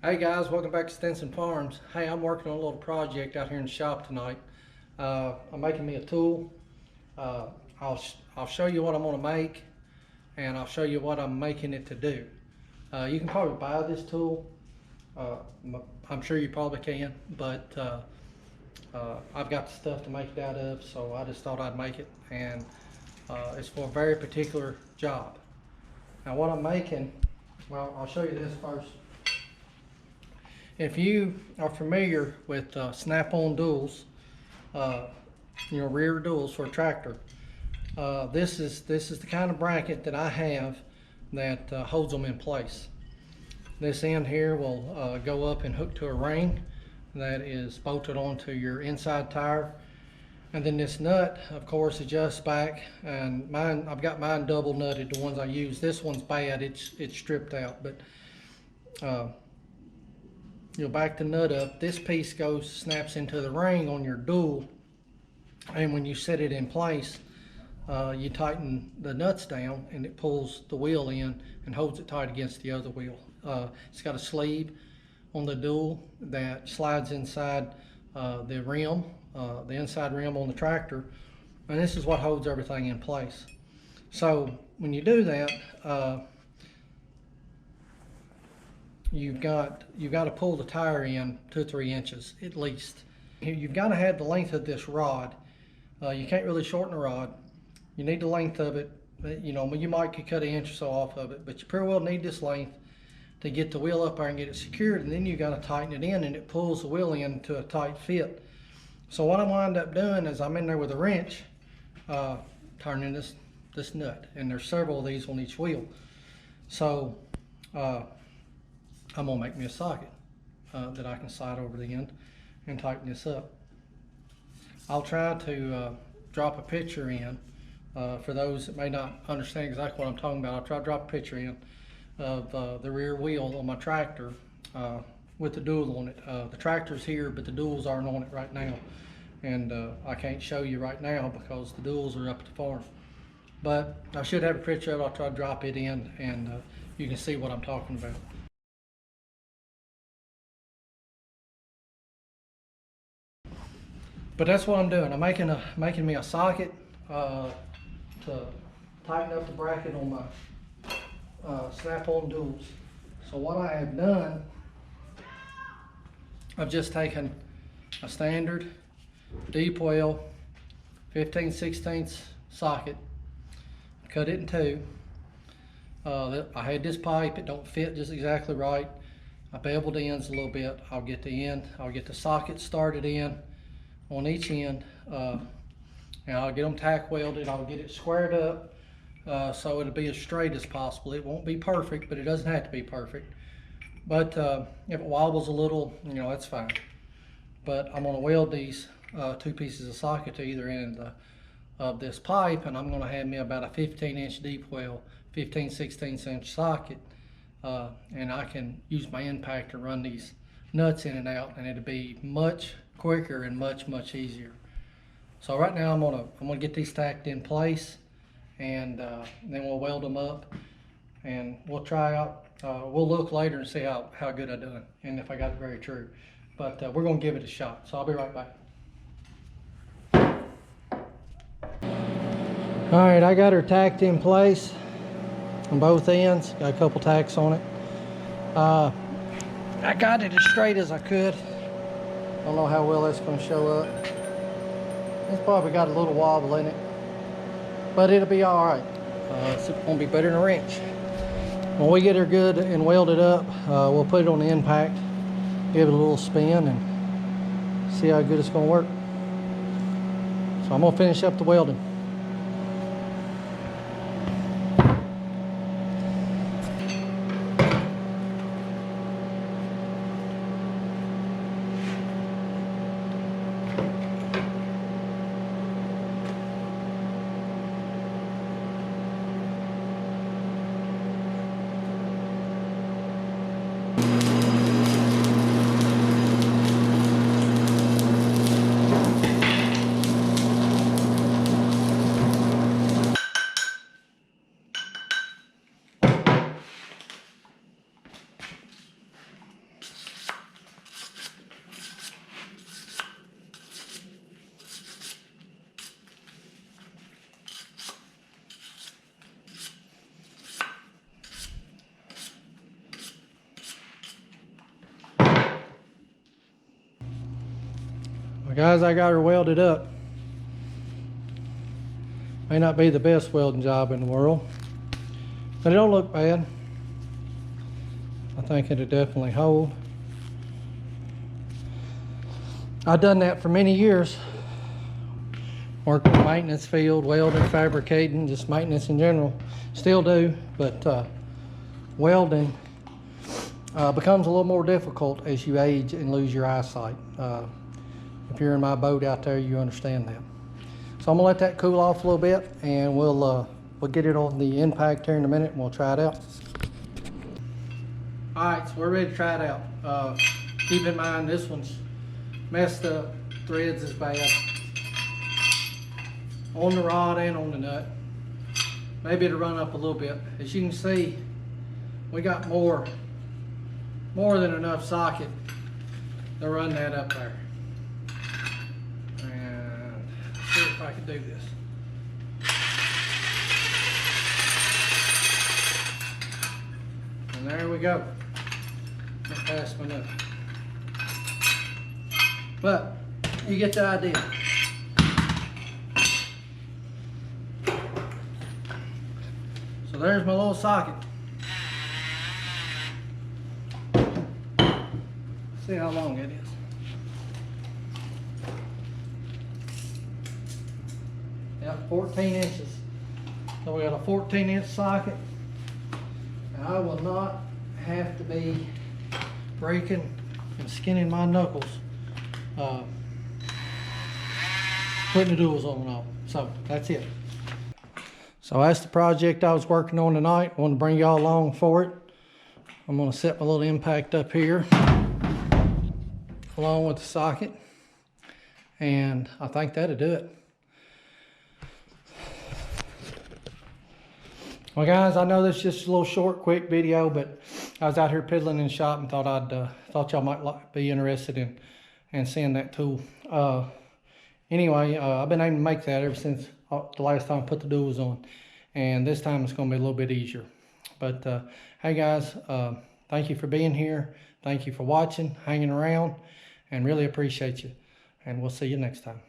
Hey guys, welcome back to Stinson Farms. Hey, I'm working on a little project out here in the shop tonight. I'm making me a tool. Uh, I'll show you what I'm going to make, and I'll show you what I'm making it to do. You can probably buy this tool. Uh, I'm sure you probably can, but I've got the stuff to make it out of, so I just thought I'd make it, and it's for a very particular job. Now what I'm making, well, I'll show you this first. If you are familiar with snap-on duals, rear duals for a tractor, this is the kind of bracket that I have that holds them in place. This end here will go up and hook to a ring that is bolted onto your inside tire, and then this nut, of course, adjusts back. And mine, I've got mine double nutted. The ones I use, this one's bad; it's stripped out, but. You'll back the nut up. This piece snaps into the ring on your dual, and when you set it in place, you tighten the nuts down and it pulls the wheel in and holds it tight against the other wheel. It's got a sleeve on the dual that slides inside the rim, the inside rim on the tractor, and this is what holds everything in place. So when you do that, you've got to pull the tire in 2 or 3 inches at least. You've got to have the length of this rod. You can't really shorten the rod. You need the length of it. You might could cut 1 inch or so off of it, but you pretty well need this length to get the wheel up there and get it secured, and then you got to tighten it in, and it pulls the wheel into a tight fit. So what I wind up doing is I'm in there with a wrench, turning this nut, and there's several of these on each wheel. So I'm gonna make me a socket that I can slide over the end and tighten this up. I'll try to drop a picture in for those that may not understand exactly what I'm talking about. I'll try to drop a picture in of the rear wheel on my tractor with the dual on it. The tractor's here, but the duals aren't on it right now, and I can't show you right now because the duals are up at the farm. But I should have a picture of it. I'll try to drop it in, and you can see what I'm talking about. But that's what I'm doing. I'm making me a socket to tighten up the bracket on my snap-on duals. So what I have done, I've just taken a standard deep well 15/16 socket, cut it in 2. I had this pipe, it don't fit just exactly right. I beveled the ends a little bit. I'll get the socket started in on each end, and I'll get them tack welded. I'll get it squared up so it'll be as straight as possible. It won't be perfect, but it doesn't have to be perfect. But if it wobbles a little, that's fine. But I'm going to weld these 2 pieces of socket to either end of this pipe, and I'm going to have me about a 15-inch deep well, 15/16 socket, and I can use my impact to run these nuts in and out, and it'll be much quicker and much easier. So right now I'm gonna get these tacked in place, and then we'll weld them up, and we'll try out. We'll look later and see how good I done and if I got it very true. But we're gonna give it a shot. So I'll be right back. All right, I got her tacked in place on both ends. Got a couple tacks on it. I got it as straight as I could. I don't know how well that's going to show up. It's probably got a little wobble in it, but it'll be all right. It's going to be better than a wrench. When we get her good and welded up, we'll put it on the impact, give it a little spin, and see how good it's going to work. So I'm going to finish up the welding. Guys, I got her welded up. May not be the best welding job in the world, but it don't look bad. I think it'll definitely hold. I've done that for many years. Worked in the maintenance field, welding, fabricating, just maintenance in general. Still do, but welding becomes a little more difficult as you age and lose your eyesight. If you're in my boat out there, you understand that. So I'm gonna let that cool off a little bit, and we'll get it on the impact here in a minute, and we'll try it out. All right, so we're ready to try it out. Keep in mind, this one's messed up. Threads is bad on the rod and on the nut. Maybe it'll run up a little bit. As you can see, we got more than enough socket to run that up there. And see if I can do this. And there we go. Went past my nut. But you get the idea. So there's my little socket. See how long it is. Yep, 14 inches. So we got a 14-inch socket. And I will not have to be breaking and skinning my knuckles putting the duals on and off. So that's it. So that's the project I was working on tonight. I want to bring y'all along for it. I'm going to set my little impact up here along with the socket, and I think that'll do it. Well guys, I know this is just a little short, quick video, but I was out here piddling in the shop and thought y'all might be interested in seeing that tool. Anyway, I've been able to make that ever since the last time I put the duals on, and this time it's going to be a little bit easier. But hey guys, thank you for being here. Thank you for watching, hanging around, and really appreciate you. And we'll see you next time.